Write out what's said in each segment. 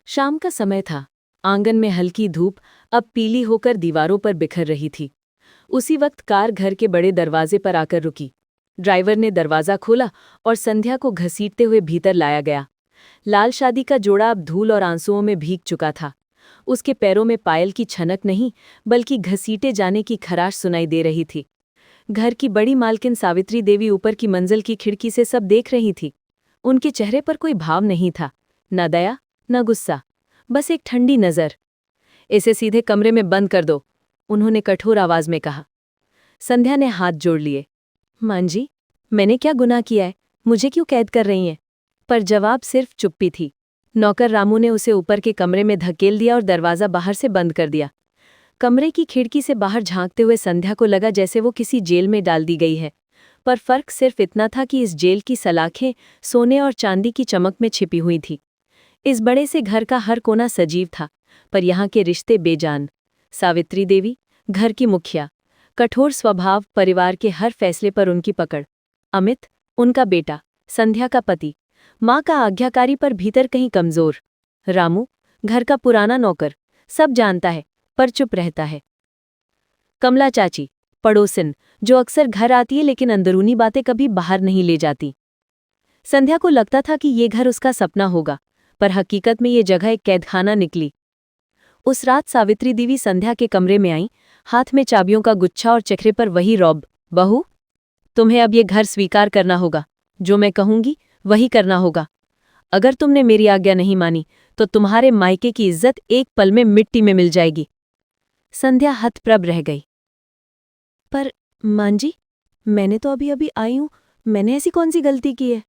शाम का समय था। आंगन में हल्की धूप अब पीली होकर दीवारों पर बिखर रही थी। उसी वक्त कार घर के बड़े दरवाजे पर आकर रुकी। ड्राइवर ने दरवाजा खोला और संध्या को घसीटते हुए भीतर लाया गया। लाल शादी का जोड़ा अब धूल और आंसुओं में भीग चुका था। उसके पैरों में पायल की छनक नहीं, बल्कि घसीटे जाने की खराश सुनाई दे रही थी। घर की बड़ी मालकिन सावित्री देवी ऊपर की मंजिल की खिड़की से सब देख रही थी। उनके चेहरे पर कोई भाव नहीं था, न दया न गुस्सा, बस एक ठंडी नजर। इसे सीधे कमरे में बंद कर दो, उन्होंने कठोर आवाज में कहा। संध्या ने हाथ जोड़ लिए। मां जी, मैंने क्या गुनाह किया है, मुझे क्यों कैद कर रही हैं? पर जवाब सिर्फ चुप्पी थी। नौकर रामू ने उसे ऊपर के कमरे में धकेल दिया और दरवाजा बाहर से बंद कर दिया। कमरे की खिड़की से बाहर झांकते हुए संध्या को लगा जैसे वो किसी जेल में डाल दी गई है। पर फर्क सिर्फ इतना था कि इस जेल की सलाखें सोने और चांदी की चमक में छिपी हुई थी। इस बड़े से घर का हर कोना सजीव था, पर यहाँ के रिश्ते बेजान। सावित्री देवी, घर की मुखिया, कठोर स्वभाव, परिवार के हर फैसले पर उनकी पकड़। अमित, उनका बेटा, संध्या का पति, माँ का आज्ञाकारी पर भीतर कहीं कमजोर। रामू, घर का पुराना नौकर, सब जानता है पर चुप रहता है। कमला चाची, पड़ोसिन, जो अक्सर घर आती है लेकिन अंदरूनी बातें कभी बाहर नहीं ले जाती। संध्या को लगता था कि ये घर उसका सपना होगा, पर हकीकत में ये जगह एक कैदखाना निकली। उस रात सावित्री देवी संध्या के कमरे में आई, हाथ में चाबियों का गुच्छा और चेहरे पर वही रौब। बहू, तुम्हें अब ये घर स्वीकार करना होगा। जो मैं कहूंगी वही करना होगा। अगर तुमने मेरी आज्ञा नहीं मानी तो तुम्हारे मायके की इज्जत एक पल में मिट्टी में मिल जाएगी। संध्या हतप्रभ रह गई। पर मां जी, मैंने तो अभी अभी आई हूं, मैंने ऐसी कौन सी गलती की है?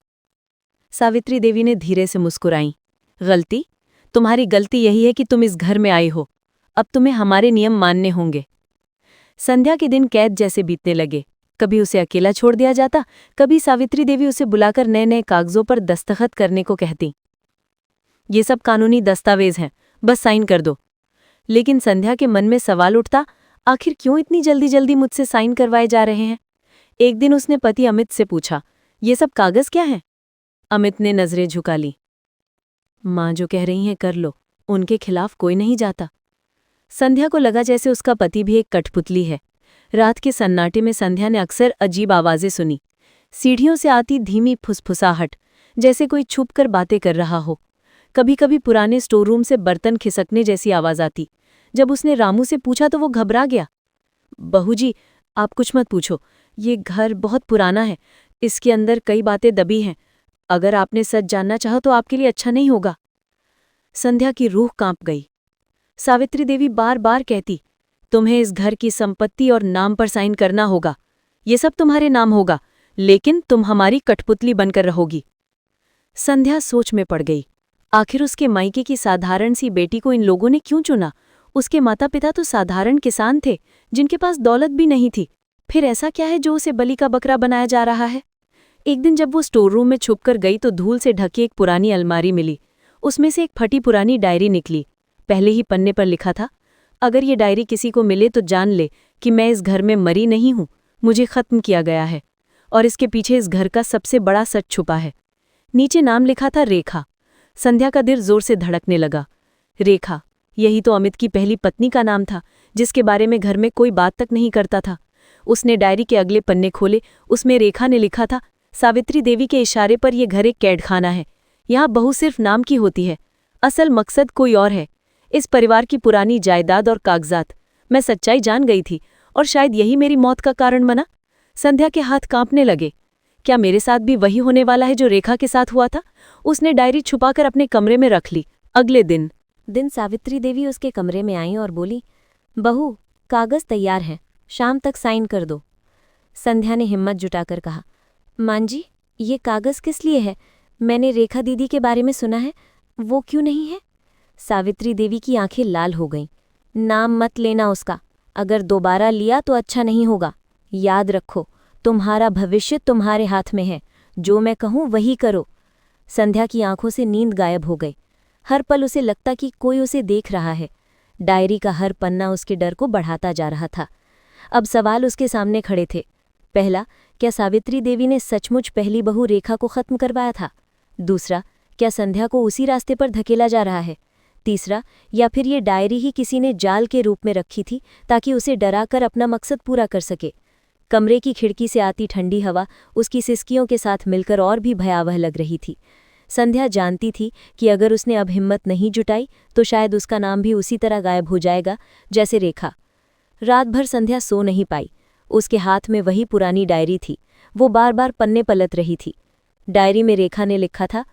सावित्री देवी ने धीरे से मुस्कुराई। गलती? तुम्हारी गलती यही है कि तुम इस घर में आई हो। अब तुम्हें हमारे नियम मानने होंगे। संध्या के दिन कैद जैसे बीतने लगे। कभी उसे अकेला छोड़ दिया जाता, कभी सावित्री देवी उसे बुलाकर नए नए कागजों पर दस्तखत करने को कहती। ये सब कानूनी दस्तावेज हैं, बस साइन कर दो। लेकिन संध्या के मन में सवाल उठता, आखिर क्यों इतनी जल्दी जल्दी मुझसे साइन करवाए जा रहे हैं? एक दिन उसने पति अमित से पूछा, ये सब कागज क्या हैं? अमित ने नजरें झुका ली। मां जो कह रही हैं कर लो, उनके खिलाफ कोई नहीं जाता। संध्या को लगा जैसे उसका पति भी एक कठपुतली है। रात के सन्नाटे में संध्या ने अक्सर अजीब आवाजें सुनी। सीढ़ियों से आती धीमी फुसफुसाहट, जैसे कोई छुपकर बातें कर रहा हो। कभी कभी पुराने स्टोर रूम से बर्तन खिसकने जैसी आवाज आती। जब उसने रामू से पूछा तो वो घबरा गया। बहू जी, आप कुछ मत पूछो, ये घर बहुत पुराना है, इसके अंदर कई बातें दबी हैं। अगर आपने सच जानना चाहो तो आपके लिए अच्छा नहीं होगा। संध्या की रूह कांप गई। सावित्री देवी बार बार कहती, तुम्हें इस घर की संपत्ति और नाम पर साइन करना होगा। ये सब तुम्हारे नाम होगा, लेकिन तुम हमारी कठपुतली बनकर रहोगी। संध्या सोच में पड़ गई। आखिर उसके मायके की साधारण सी बेटी को इन लोगों ने क्यों चुना? उसके माता पिता तो साधारण किसान थे, जिनके पास दौलत भी नहीं थी। फिर ऐसा क्या है जो उसे बलि का बकरा बनाया जा रहा है? एक दिन जब वो स्टोर रूम में छुपकर गई तो धूल से ढकी एक पुरानी अलमारी मिली। उसमें से एक फटी पुरानी डायरी निकली। पहले ही पन्ने पर लिखा था, अगर ये डायरी किसी को मिले तो जान ले कि मैं इस घर में मरी नहीं हूं, मुझे खत्म किया गया है, और इसके पीछे इस घर का सबसे बड़ा सच छुपा है। नीचे नाम लिखा था रेखा। संध्या का दिल जोर से धड़कने लगा। रेखा, यही तो अमित की पहली पत्नी का नाम था, जिसके बारे में घर में कोई बात तक नहीं करता था। उसने डायरी के अगले पन्ने खोले, उसमें रेखा ने लिखा था, सावित्री देवी के इशारे पर यह घर एक कैदखाना है। यहाँ बहू सिर्फ नाम की होती है, असल मकसद कोई और है। इस परिवार की पुरानी जायदाद और कागजात। मैं सच्चाई जान गई थी और शायद यही मेरी मौत का कारण बना। संध्या के हाथ कांपने लगे। क्या मेरे साथ भी वही होने वाला है जो रेखा के साथ हुआ था? उसने डायरी छुपाकर अपने कमरे में रख ली। अगले दिन सावित्री देवी उसके कमरे में आई और बोली, बहू, कागज तैयार हैं, शाम तक साइन कर दो। संध्या ने हिम्मत जुटाकर कहा, मां जी, ये कागज किस लिए है? मैंने रेखा दीदी के बारे में सुना है, वो क्यों नहीं है? सावित्री देवी की आंखें लाल हो गईं। नाम मत लेना उसका, अगर दोबारा लिया तो अच्छा नहीं होगा। याद रखो, तुम्हारा भविष्य तुम्हारे हाथ में है, जो मैं कहूँ वही करो। संध्या की आंखों से नींद गायब हो गई। हर पल उसे लगता कि कोई उसे देख रहा है। डायरी का हर पन्ना उसके डर को बढ़ाता जा रहा था। अब सवाल उसके सामने खड़े थे। पहला, क्या सावित्री देवी ने सचमुच पहली बहू रेखा को खत्म करवाया था? दूसरा, क्या संध्या को उसी रास्ते पर धकेला जा रहा है? तीसरा, या फिर ये डायरी ही किसी ने जाल के रूप में रखी थी ताकि उसे डराकर अपना मकसद पूरा कर सके। कमरे की खिड़की से आती ठंडी हवा उसकी सिसकियों के साथ मिलकर और भी भयावह लग रही थी। संध्या जानती थी कि अगर उसने अब हिम्मत नहीं जुटाई तो शायद उसका नाम भी उसी तरह गायब हो जाएगा जैसे रेखा। रात भर संध्या सो नहीं पाई। उसके हाथ में वही पुरानी डायरी थी। वो बार बार पन्ने पलट रही थी। डायरी में रेखा ने लिखा था,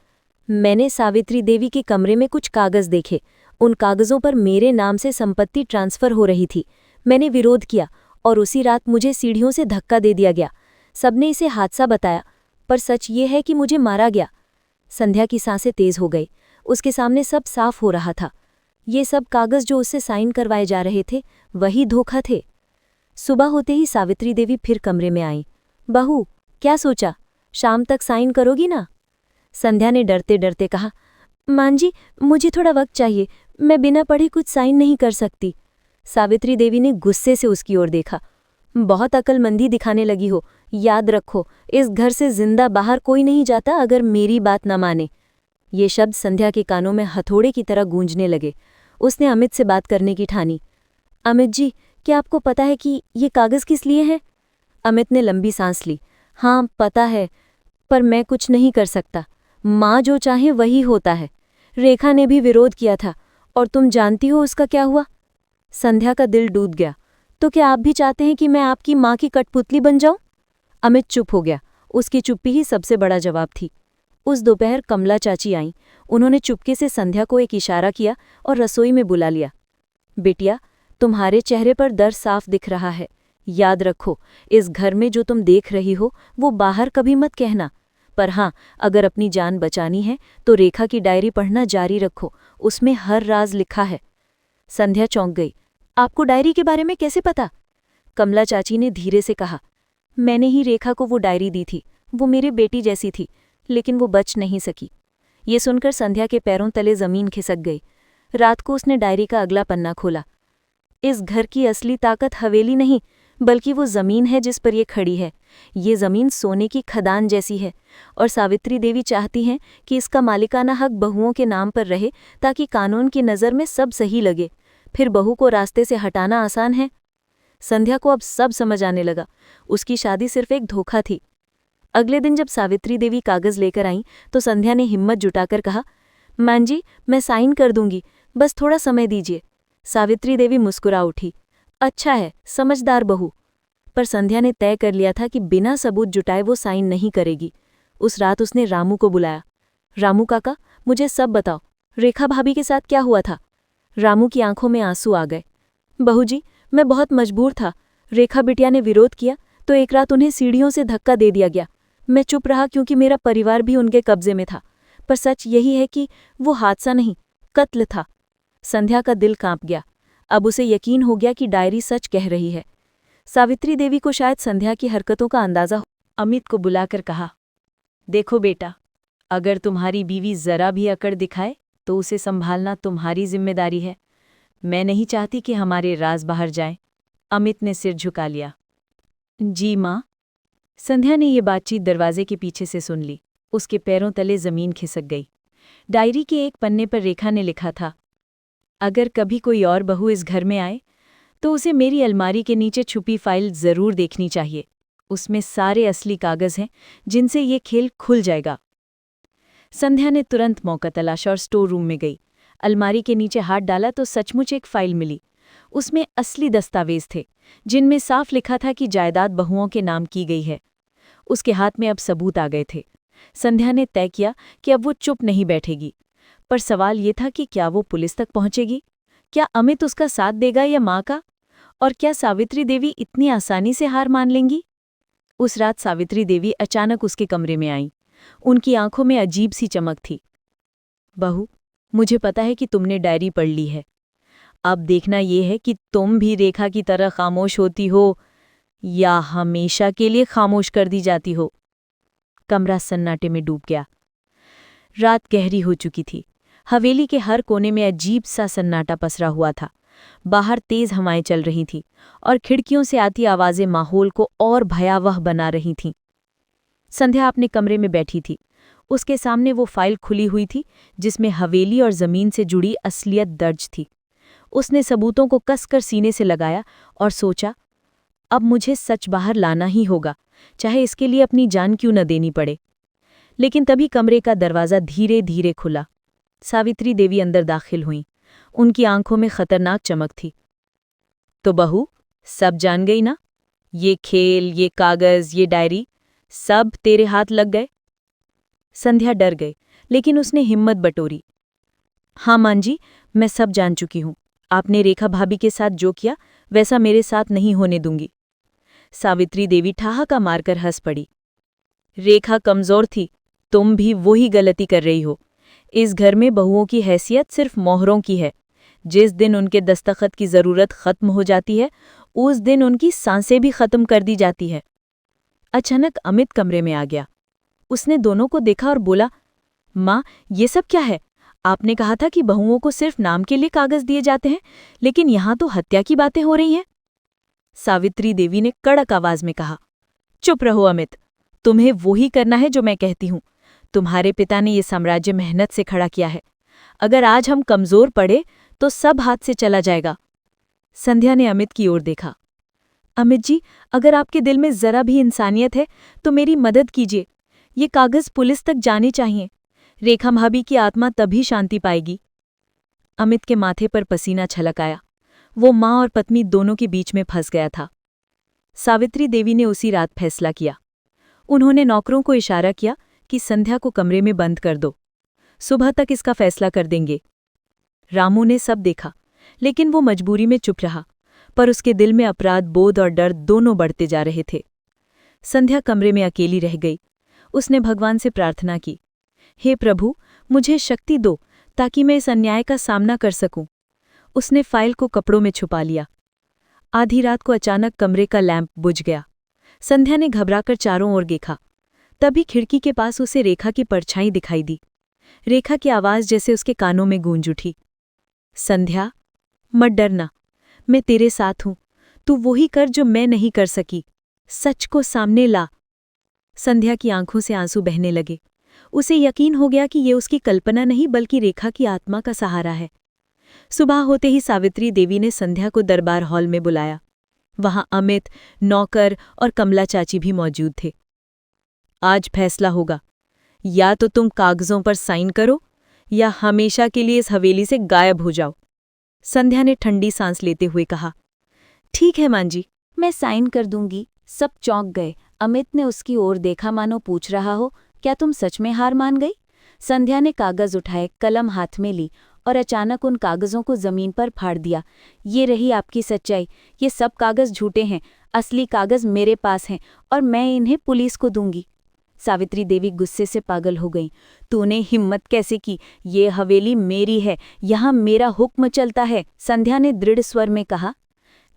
मैंने सावित्री देवी के कमरे में कुछ कागज़ देखे। उन कागज़ों पर मेरे नाम से संपत्ति ट्रांसफ़र हो रही थी। मैंने विरोध किया और उसी रात मुझे सीढ़ियों से धक्का दे दिया गया। सबने इसे हादसा बताया, पर सच ये है कि मुझे मारा गया। संध्या की सांसें तेज हो गई। उसके सामने सब साफ हो रहा था। ये सब कागज़ जो उससे साइन करवाए जा रहे थे, वही धोखा थे। सुबह होते ही सावित्री देवी फिर कमरे में आईं। बहू, क्या सोचा? शाम तक साइन करोगी ना? संध्या ने डरते डरते कहा, मां जी, मुझे थोड़ा वक्त चाहिए। मैं बिना पढ़े कुछ साइन नहीं कर सकती। सावित्री देवी ने गुस्से से उसकी ओर देखा। बहुत अक्लमंदी दिखाने लगी हो। याद रखो, इस घर से जिंदा बाहर कोई नहीं जाता अगर मेरी बात न माने। ये शब्द संध्या के कानों में हथौड़े की तरह गूंजने लगे। उसने अमित से बात करने की ठानी। अमित जी, क्या आपको पता है कि ये कागज़ किस लिए है? अमित ने लंबी सांस ली। हाँ, पता है, पर मैं कुछ नहीं कर सकता। माँ जो चाहे वही होता है। रेखा ने भी विरोध किया था, और तुम जानती हो उसका क्या हुआ? संध्या का दिल टूट गया। तो क्या आप भी चाहते हैं कि मैं आपकी माँ की कठपुतली बन जाऊं? अमित चुप हो गया। उसकी चुप्पी ही सबसे बड़ा जवाब थी। उस दोपहर कमला चाची आईं। उन्होंने चुपके से संध्या को एक इशारा किया और रसोई में बुला लिया। बेटिया, तुम्हारे चेहरे पर दर्द साफ दिख रहा है। याद रखो, इस घर में जो तुम देख रही हो वो बाहर कभी मत कहना। पर हाँ, अगर अपनी जान बचानी है तो रेखा की डायरी पढ़ना जारी रखो। उसमें हर राज लिखा है। संध्या चौंक गई। आपको डायरी के बारे में कैसे पता? कमला चाची ने धीरे से कहा, मैंने ही रेखा को वो डायरी दी थी। वो मेरी बेटी जैसी थी, लेकिन वो बच नहीं सकी। ये सुनकर संध्या के पैरों तले जमीन खिसक गई। रात को उसने डायरी का अगला पन्ना खोला। इस घर की असली ताकत हवेली नहीं, बल्कि वो जमीन है जिस पर ये खड़ी है। ये जमीन सोने की खदान जैसी है, और सावित्री देवी चाहती हैं कि इसका मालिकाना हक बहुओं के नाम पर रहे, ताकि कानून की नज़र में सब सही लगे। फिर बहू को रास्ते से हटाना आसान है। संध्या को अब सब समझ आने लगा। उसकी शादी सिर्फ एक धोखा थी। अगले दिन जब सावित्री देवी कागज़ लेकर आईं तो संध्या ने हिम्मत जुटाकर कहा, मां जी, मैं साइन कर दूंगी, बस थोड़ा समय दीजिए। सावित्री देवी मुस्कुरा उठी। अच्छा है, समझदार बहू। पर संध्या ने तय कर लिया था कि बिना सबूत जुटाए वो साइन नहीं करेगी। उस रात उसने रामू को बुलाया। रामू काका, मुझे सब बताओ, रेखा भाभी के साथ क्या हुआ था? रामू की आंखों में आंसू आ गए। बहू जी, मैं बहुत मजबूर था। रेखा बिटिया ने विरोध किया तो एक रात उन्हें सीढ़ियों से धक्का दे दिया गया। मैं चुप रहा क्योंकि मेरा परिवार भी उनके कब्जे में था। पर सच यही है कि वो हादसा नहीं, कत्ल था। संध्या का दिल कांप गया। अब उसे यकीन हो गया कि डायरी सच कह रही है। सावित्री देवी को शायद संध्या की हरकतों का अंदाजा हो। अमित को बुलाकर कहा, देखो बेटा, अगर तुम्हारी बीवी जरा भी अकड़ दिखाए तो उसे संभालना तुम्हारी जिम्मेदारी है। मैं नहीं चाहती कि हमारे राज बाहर जाएं। अमित ने सिर झुका लिया। जी माँ। संध्या ने ये बातचीत दरवाजे के पीछे से सुन ली। उसके पैरों तले जमीन खिसक गई। डायरी के एक पन्ने पर रेखा ने लिखा था, अगर कभी कोई और बहू इस घर में आए तो उसे मेरी अलमारी के नीचे छुपी फाइल जरूर देखनी चाहिए। उसमें सारे असली कागज हैं जिनसे ये खेल खुल जाएगा। संध्या ने तुरंत मौका तलाशा और स्टोर रूम में गई। अलमारी के नीचे हाथ डाला तो सचमुच एक फाइल मिली। उसमें असली दस्तावेज थे, जिनमें साफ लिखा था कि जायदाद बहुओं के नाम की गई है। उसके हाथ में अब सबूत आ गए थे। संध्या ने तय किया कि अब वो चुप नहीं बैठेगी। पर सवाल ये था कि क्या वो पुलिस तक पहुंचेगी? क्या अमित उसका साथ देगा या माँ का? और क्या सावित्री देवी इतनी आसानी से हार मान लेंगी? उस रात सावित्री देवी अचानक उसके कमरे में आईं। उनकी आंखों में अजीब सी चमक थी। बहू, मुझे पता है कि तुमने डायरी पढ़ ली है। अब देखना ये है कि तुम भी रेखा की तरह खामोश होती हो या हमेशा के लिए खामोश कर दी जाती हो। कमरा सन्नाटे में डूब गया। रात गहरी हो चुकी थी। हवेली के हर कोने में अजीब सा सन्नाटा पसरा हुआ था। बाहर तेज हवाएं चल रही थीं और खिड़कियों से आती आवाजें माहौल को और भयावह बना रही थीं। संध्या अपने कमरे में बैठी थी। उसके सामने वो फाइल खुली हुई थी जिसमें हवेली और जमीन से जुड़ी असलियत दर्ज थी। उसने सबूतों को कसकर सीने से लगाया और सोचा, अब मुझे सच बाहर लाना ही होगा, चाहे इसके लिए अपनी जान क्यों न देनी पड़े। लेकिन तभी कमरे का दरवाज़ा धीरे धीरे खुला। सावित्री देवी अंदर दाखिल हुईं। उनकी आंखों में खतरनाक चमक थी। तो बहू, सब जान गई ना? ये खेल, ये कागज, ये डायरी, सब तेरे हाथ लग गए? संध्या डर गई, लेकिन उसने हिम्मत बटोरी। हाँ मां जी, मैं सब जान चुकी हूँ। आपने रेखा भाभी के साथ जो किया वैसा मेरे साथ नहीं होने दूंगी। सावित्री देवी ठहाका मारकर हंस पड़ी। रेखा कमजोर थी, तुम भी वही गलती कर रही हो। इस घर में बहुओं की हैसियत सिर्फ मोहरों की है। जिस दिन उनके दस्तखत की जरूरत खत्म हो जाती है, उस दिन उनकी सांसें भी खत्म कर दी जाती है। अचानक अमित कमरे में आ गया। उसने दोनों को देखा और बोला, माँ, ये सब क्या है? आपने कहा था कि बहुओं को सिर्फ नाम के लिए कागज दिए जाते हैं, लेकिन यहां तो हत्या की बातें हो रही हैं। सावित्री देवी ने कड़क आवाज में कहा, चुप रहो अमित, तुम्हें वही करना है जो मैं कहती हूं। तुम्हारे पिता ने ये साम्राज्य मेहनत से खड़ा किया है। अगर आज हम कमजोर पड़े तो सब हाथ से चला जाएगा। संध्या ने अमित की ओर देखा। अमित जी, अगर आपके दिल में जरा भी इंसानियत है तो मेरी मदद कीजिए। ये कागज पुलिस तक जाने चाहिए। रेखा भाभी की आत्मा तभी शांति पाएगी। अमित के माथे पर पसीना छलक आया। वो माँ और पत्नी दोनों के बीच में फंस गया था। सावित्री देवी ने उसी रात फैसला किया। उन्होंने नौकरों को इशारा किया कि संध्या को कमरे में बंद कर दो, सुबह तक इसका फैसला कर देंगे। रामू ने सब देखा, लेकिन वो मजबूरी में चुप रहा, पर उसके दिल में अपराध बोध और डर दोनों बढ़ते जा रहे थे। संध्या कमरे में अकेली रह गई। उसने भगवान से प्रार्थना की, हे प्रभु, मुझे शक्ति दो ताकि मैं इस अन्याय का सामना कर सकूं। उसने फाइल को कपड़ों में छुपा लिया। आधी रात को अचानक कमरे का लैंप बुझ गया। संध्या ने घबराकर चारों ओर देखा। तभी खिड़की के पास उसे रेखा की परछाई दिखाई दी। रेखा की आवाज जैसे उसके कानों में गूंज उठी। संध्या, मत डरना, मैं तेरे साथ हूं। तू वही कर जो मैं नहीं कर सकी। सच को सामने ला। संध्या की आंखों से आंसू बहने लगे। उसे यकीन हो गया कि ये उसकी कल्पना नहीं बल्कि रेखा की आत्मा का सहारा है। सुबह होते ही सावित्री देवी ने संध्या को दरबार हॉल में बुलाया। वहां अमित, नौकर और कमला चाची भी मौजूद थे। आज फैसला होगा, या तो तुम कागजों पर साइन करो या हमेशा के लिए इस हवेली से गायब हो जाओ। संध्या ने ठंडी सांस लेते हुए कहा, ठीक है मां जी, मैं साइन कर दूंगी। सब चौंक गए। अमित ने उसकी ओर देखा मानो पूछ रहा हो, क्या तुम सच में हार मान गई? संध्या ने कागज उठाए, कलम हाथ में ली और अचानक उन कागजों को जमीन पर फाड़ दिया। ये रही आपकी सच्चाई। ये सब कागज झूठे हैं। असली कागज मेरे पास हैं और मैं इन्हें पुलिस को दूंगी। सावित्री देवी गुस्से से पागल हो गई। तूने हिम्मत कैसे की? ये हवेली मेरी है, यहाँ मेरा हुक्म चलता है। संध्या ने दृढ़ स्वर में कहा,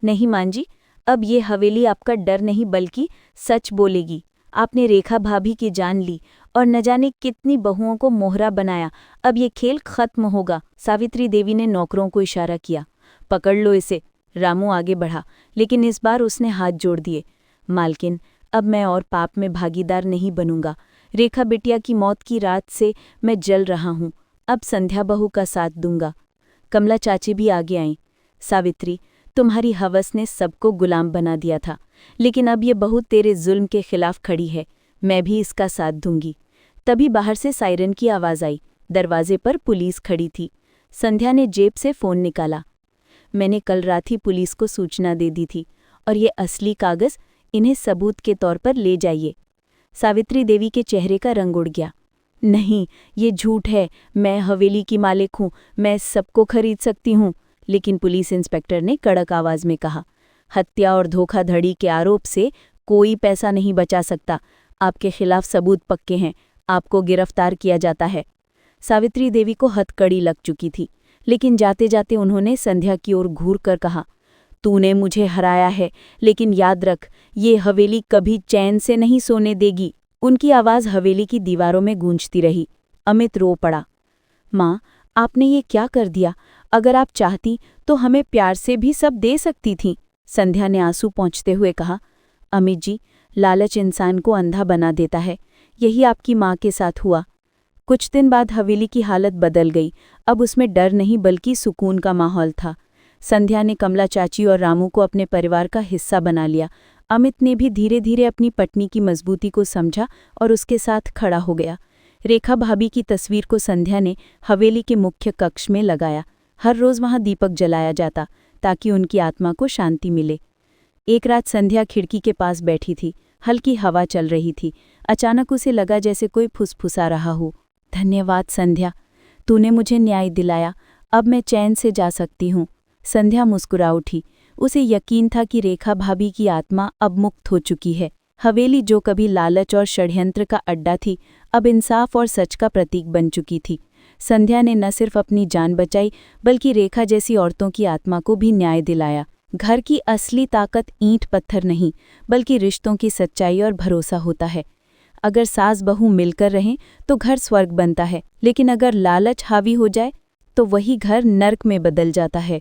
नहीं मां जी, अब ये हवेली आपका डर नहीं बल्कि सच बोलेगी। आपने रेखा भाभी की जान ली और न जाने कितनी बहुओं को मोहरा बनाया। अब ये खेल खत्म होगा। सावित्री देवी ने नौकरों को इशारा किया, पकड़ लो इसे। रामू आगे बढ़ा, लेकिन इस बार उसने हाथ जोड़ दिए। मालकिन, अब मैं और पाप में भागीदार नहीं बनूंगा। रेखा बिटिया की मौत की रात से मैं जल रहा हूँ। अब संध्या बहू का साथ दूंगा। कमला चाची भी आगे आईं। सावित्री, तुम्हारी हवस ने सबको गुलाम बना दिया था, लेकिन अब ये बहू तेरे जुल्म के खिलाफ खड़ी है। मैं भी इसका साथ दूंगी। तभी बाहर से सायरन की आवाज आई। दरवाजे पर पुलिस खड़ी थी। संध्या ने जेब से फोन निकाला। मैंने कल रात ही पुलिस को सूचना दे दी थी और ये असली कागज, इन्हें सबूत के तौर पर ले जाइए। सावित्री देवी के चेहरे का रंग उड़ गया। नहीं, ये झूठ है। मैं हवेली की मालिक हूँ, मैं सबको खरीद सकती हूँ। लेकिन पुलिस इंस्पेक्टर ने कड़क आवाज में कहा, हत्या और धोखाधड़ी के आरोप से कोई पैसा नहीं बचा सकता। आपके खिलाफ सबूत पक्के हैं, आपको गिरफ्तार किया जाता है। सावित्री देवी को हथकड़ी लग चुकी थी, लेकिन जाते जाते उन्होंने संध्या की ओर घूर कर कहा, तूने मुझे हराया है, लेकिन याद रख, ये हवेली कभी चैन से नहीं सोने देगी। उनकी आवाज हवेली की दीवारों में गूंजती रही। अमित रो पड़ा। माँ, आपने ये क्या कर दिया? अगर आप चाहती तो हमें प्यार से भी सब दे सकती थीं। संध्या ने आंसू पोंछते हुए कहा, अमित जी, लालच इंसान को अंधा बना देता है। यही आपकी माँ के साथ हुआ। कुछ दिन बाद हवेली की हालत बदल गई। अब उसमें डर नहीं बल्कि सुकून का माहौल था। संध्या ने कमला चाची और रामू को अपने परिवार का हिस्सा बना लिया। अमित ने भी धीरे धीरे अपनी पत्नी की मजबूती को समझा और उसके साथ खड़ा हो गया। रेखा भाभी की तस्वीर को संध्या ने हवेली के मुख्य कक्ष में लगाया। हर रोज वहां दीपक जलाया जाता ताकि उनकी आत्मा को शांति मिले। एक रात संध्या खिड़की के पास बैठी थी। हल्की हवा चल रही थी। अचानक उसे लगा जैसे कोई फुसफुसा रहा हो। धन्यवाद संध्या, तूने मुझे न्याय दिलाया। अब मैं चैन से जा सकती हूँ। संध्या मुस्कुरा उठी। उसे यकीन था कि रेखा भाभी की आत्मा अब मुक्त हो चुकी है। हवेली जो कभी लालच और षड्यंत्र का अड्डा थी, अब इंसाफ और सच का प्रतीक बन चुकी थी। संध्या ने न सिर्फ अपनी जान बचाई बल्कि रेखा जैसी औरतों की आत्मा को भी न्याय दिलाया। घर की असली ताकत ईंट पत्थर नहीं बल्कि रिश्तों की सच्चाई और भरोसा होता है। अगर सास बहू मिलकर रहें तो घर स्वर्ग बनता है, लेकिन अगर लालच हावी हो जाए तो वही घर नर्क में बदल जाता है।